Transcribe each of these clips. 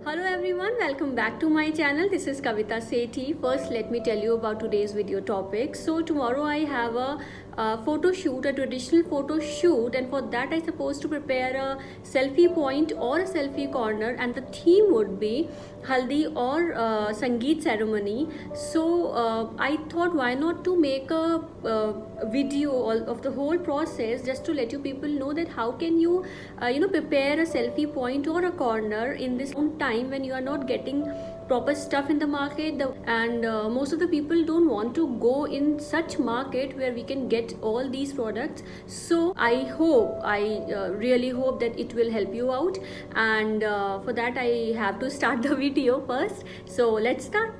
Hello everyone, welcome back to my channel. This is Kavita Sethi. First, let me tell you about today's video topic. So tomorrow I have a photo shoot, a traditional photo shoot, and for that I supposed to prepare a selfie point or a selfie corner, and the theme would be haldi or sangeet ceremony. So I thought, why not to make a video of the whole process, just to let you people know that how can you prepare a selfie point or a corner in this own time when you are not getting proper stuff in the market, and most of the people don't want to go in such market where we can get all these products. So I really hope that it will help you out, and for that I have to start the video first. So let's start.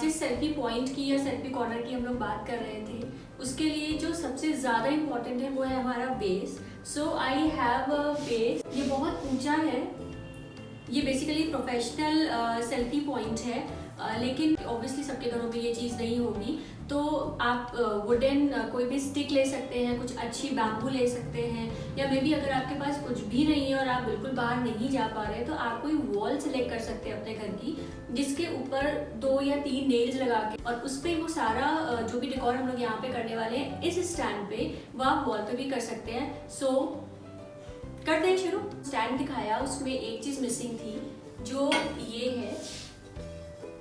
जिस selfie point की या selfie corner की हम लोग बात कर रहे थे, उसके लिए जो सबसे ज़्यादा इम्पोर्टेंट है वो है हमारा base. So I have a base. ये बहुत ऊंचा है. ये बेसिकली प्रोफेशनल सेल्फी पॉइंट है, लेकिन ऑब्वियसली सबके घरों में ये चीज़ नहीं होगी. तो आप वुडन कोई भी स्टिक ले सकते हैं, कुछ अच्छी बैम्बू ले सकते हैं, या मे बी अगर आपके पास कुछ भी नहीं है और आप बिल्कुल बाहर नहीं जा पा रहे तो आप कोई वॉल सेलेक्ट कर सकते हैं अपने घर की, जिसके ऊपर 2 या 3 नेल्स लगा के, और उस पर वो सारा जो भी डेकोर हम लोग यहाँ पे करने वाले हैं इस स्टैंड पे, वो आप वॉल पे भी कर सकते हैं. सो करते हैं शुरू. स्टैंड दिखाया, उसमें एक चीज़ मिसिंग थी, जो ये है.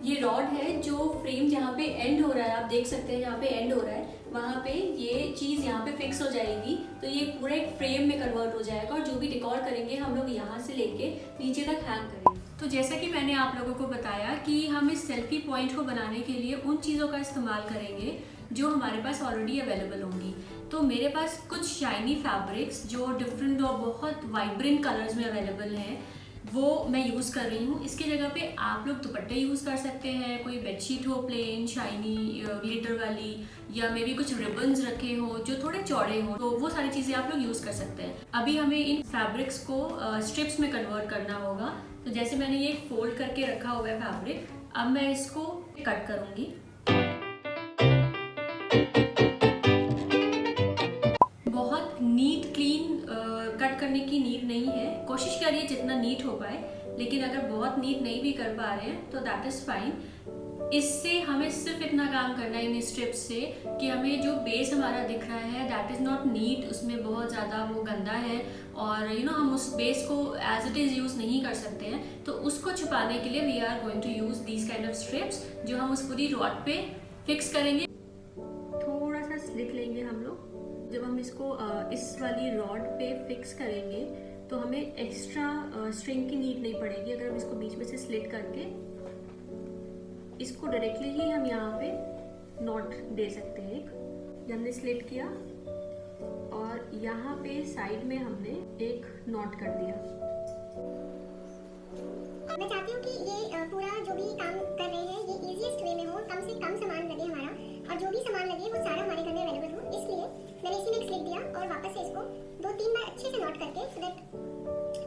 ये रॉड है जो फ्रेम जहाँ पे एंड हो रहा है, आप देख सकते हैं जहाँ पे एंड हो रहा है वहाँ पे ये चीज़ यहाँ पे फिक्स हो जाएगी, तो ये पूरा एक फ्रेम में कन्वर्ट हो जाएगा, और जो भी डेकोर करेंगे हम लोग यहाँ से लेके नीचे तक हैंग करेंगे. तो जैसा कि मैंने आप लोगों को बताया कि हम इस सेल्फी पॉइंट को बनाने के लिए उन चीज़ों का इस्तेमाल करेंगे जो हमारे पास ऑलरेडी अवेलेबल होंगी. तो मेरे पास कुछ शाइनी फैब्रिक्स जो डिफरेंट और बहुत वाइब्रेंट कलर्स में अवेलेबल हैं, वो मैं यूज़ कर रही हूँ. इसकी जगह पे आप लोग दुपट्टे यूज़ कर सकते हैं, कोई बेडशीट हो प्लेन शाइनी ग्लिटर वाली, या मे बी कुछ रिबन्स रखे हो जो थोड़े चौड़े हो, तो वो सारी चीज़ें आप लोग यूज़ कर सकते हैं. अभी हमें इन फैब्रिक्स को स्ट्रिप्स में कन्वर्ट करना होगा. तो जैसे मैंने ये फोल्ड करके रखा हुआ है फैब्रिक, अब मैं इसको कट करूँगी. बहुत नीट क्लीन कट करने की नीड नहीं है. कोशिश करिए जितना नीट हो पाए, लेकिन अगर बहुत नीट नहीं भी कर पा रहे हैं तो दैट इज़ फाइन. इससे हमें सिर्फ इतना काम करना है इन स्ट्रिप्स से कि हमें जो बेस हमारा दिख रहा है दैट इज़ नॉट नीट, उसमें बहुत ज़्यादा वो गंदा है, और हम उस बेस को एज इट इज़ यूज़ नहीं कर सकते हैं. तो उसको छुपाने के लिए we are going to use these kind of strips, जो हम उस पूरी रॉड पे फिक्स करेंगे. थोड़ा सा स्लिट लेंगे हम लोग. जब हम इसको इस वाली रॉड पे फिक्स करेंगे तो हमें एक्स्ट्रा स्ट्रिंग की नीड नहीं पड़ेगी. अगर हम इसको बीच में से स्लिट करके इसको डायरेक्टली ही हम यहाँ पे नॉट दे सकते हैं. एक हमने स्लिट किया और यहाँ पे साइड में हमने एक नॉट कर दिया. मैं चाहती हूँ कि ये पूरा जो भी काम कर रहे हैं ये इजीएस्ट वे में हो, कम से कम सामान लगे हमारा, और जो भी सामान लगे वो सारा हमारे घर में अवेलेबल हो. इसलिए मैंने इसी में एक स्लिप दिया और वापस से इसको 2-3 बार अच्छे से नॉट करके सो दैट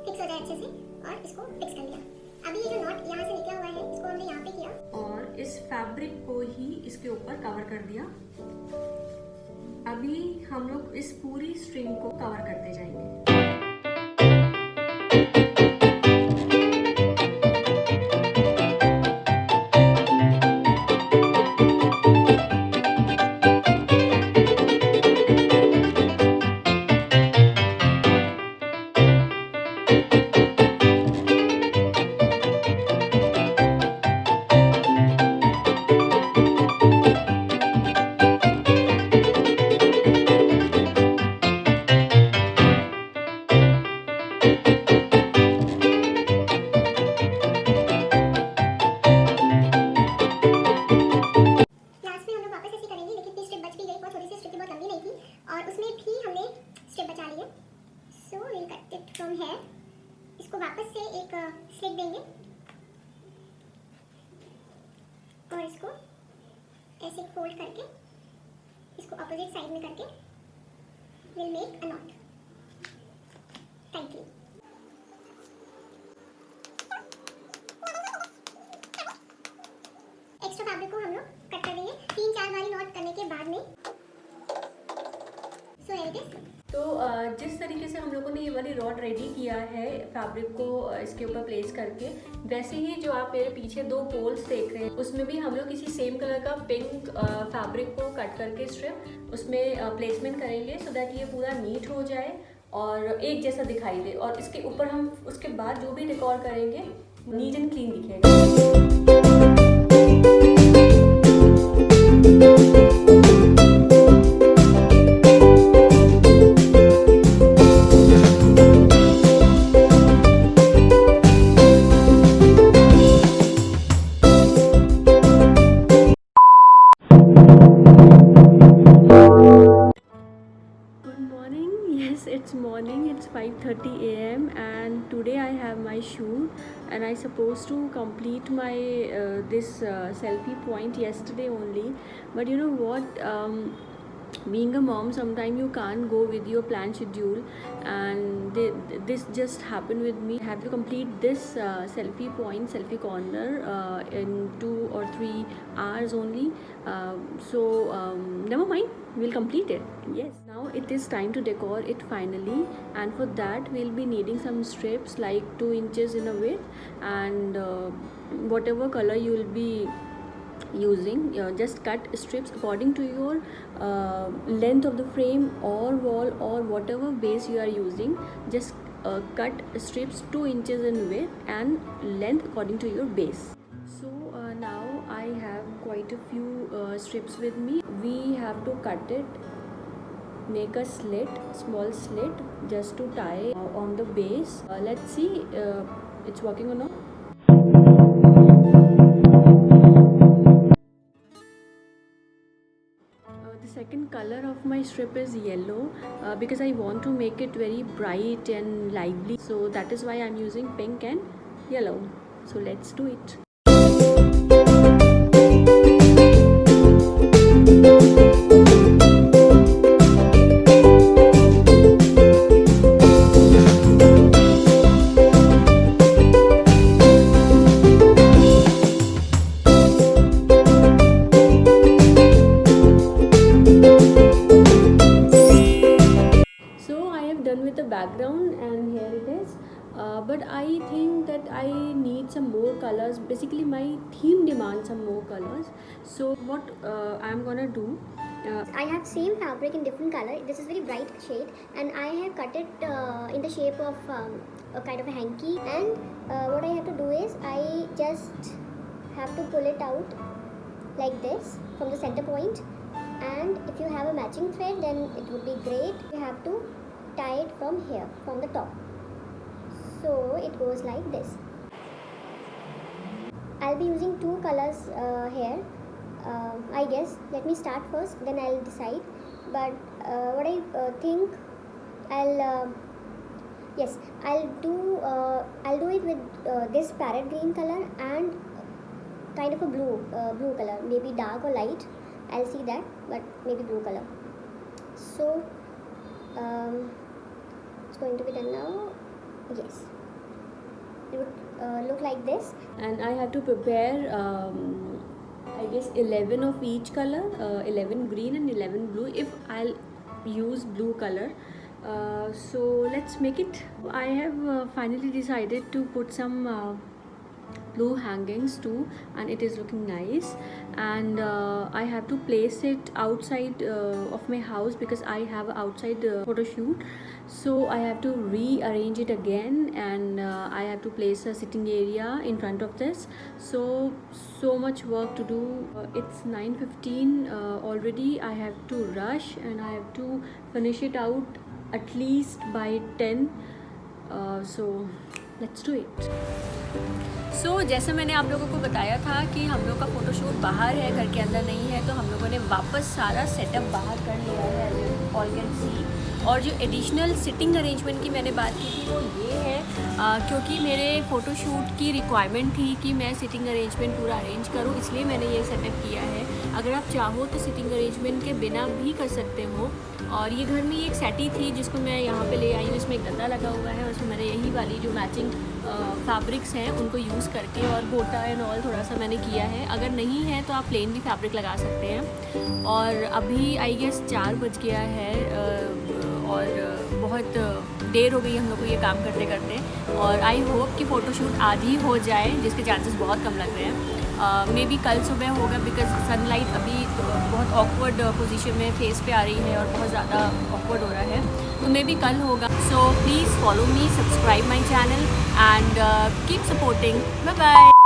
फिक्स हो जाए अच्छे से, और इसको फिक्स कर लिया. अभी ये जो नॉट यहाँ से निकला हुआ है इसको हमने यहाँ पे किया और इस फैब्रिक को ही इसके ऊपर कवर कर दिया. अभी हम लोग इस पूरी स्ट्रिंग को कवर करते जाएंगे. इसको वापस से एक स्लिप देंगे और इसको ऐसे फोल्ड करके इसको अपोजिट साइड में करके will make a not. Thank you. Extra fabric को हम लोग कट कर देंगे 3-4 बारी नॉट करने के बाद में. सो like this. तो जिस तरीके से हम लोगों ने ये वाली रॉड रेडी किया है फैब्रिक को इसके ऊपर प्लेस करके, वैसे ही जो आप मेरे पीछे 2 पोल्स देख रहे हैं उसमें भी हम लोग किसी सेम कलर का पिंक फैब्रिक को कट करके स्ट्रिप उसमें प्लेसमेंट करेंगे सो दैट ये पूरा नीट हो जाए और एक जैसा दिखाई दे। और इसके ऊपर हम उसके बाद जो भी डेकोर करेंगे नीट एंड क्लीन दिखेगा। It's morning, it's 5:30 a.m. and today I have my shoot and I supposed to complete my this selfie point yesterday only, but you know what, being a mom sometimes you can't go with your planned schedule and this just happened with me. I have to complete this selfie point, selfie corner in 2 or 3 hours only, so never mind, we'll complete it. Yes, now it is time to decor it finally, and for that we'll be needing some strips like 2 inches in a width and whatever color you will be using, just cut strips according to your length of the frame or wall or whatever base you are using. Just cut strips 2 inches in width and length according to your base. So now I have quite a few strips with me. We have to cut it, make a slit, small slit just to tie on the base. Let's see it's working or not. The second color of my strip is yellow because I want to make it very bright and lively, so that is why I'm using pink and yellow. So let's do it. Background and here it is, but I think that I need some more colors. Basically my theme demands some more colors, so what I'm gonna do, I have same fabric in different color. This is very bright shade and I have cut it in the shape of a kind of a hanky, and what I have to do is I just have to pull it out like this from the center point, and if you have a matching thread then it would be great. You have to tie it from here, from the top, so it goes like this. I'll be using 2 colors here, I guess. Let me start first, then I'll decide. But what I think, I'll do it with this parrot green color and kind of a blue color, maybe dark or light, I'll see that, but maybe blue color. So it's going to be done now. Yes, it would look like this. And I have to prepare I guess 11 of each color, 11 green and 11 blue if I'll use blue color. So let's make it. I have finally decided to put some blue hangings too, and it is looking nice, and I have to place it outside of my house because I have an outside photo shoot, so I have to rearrange it again, and I have to place a sitting area in front of this, so much work to do. It's 9:15 already. I have to rush and I have to finish it out at least by 10, so let's do it. So जैसे मैंने आप लोगों को बताया था कि हम लोग का फ़ोटोशूट बाहर है, घर के अंदर नहीं है, तो हम लोगों ने वापस सारा सेटअप बाहर कर लिया है, ऑल कैन सी। और जो एडिशनल सिटिंग अरेंजमेंट की मैंने बात की थी वो ये है, क्योंकि मेरे फ़ोटोशूट की रिक्वायरमेंट थी कि मैं सिटिंग अरेंजमेंट पूरा अरेंज करूँ, इसलिए मैंने ये सेटअप किया है। अगर आप चाहो तो सिटिंग अरेंजमेंट के बिना भी कर सकते हो। और ये घर में एक सेटी थी जिसको मैं यहाँ पे ले आई हूँ, इसमें एक गद्दा लगा हुआ है, उसमें मैंने यही वाली जो मैचिंग फैब्रिक्स हैं उनको यूज़ करके और गोटा एंड ऑल थोड़ा सा मैंने किया है। अगर नहीं है तो आप प्लेन भी फैब्रिक लगा सकते हैं। और अभी आई गेस 4 बज गया है, और बहुत देर हो गई हम लोग को ये काम करते करते, और आई होप कि फ़ोटोशूट आधी हो जाए, जिसके चांसेस बहुत कम लग रहे हैं। मे बी कल सुबह होगा, बिकॉज सनलाइट अभी बहुत ऑकवर्ड पोजीशन में फेस पे आ रही है और बहुत ज़्यादा ऑकवर्ड हो रहा है, तो मे बी कल होगा। So please follow me, subscribe my channel and keep supporting. Bye bye.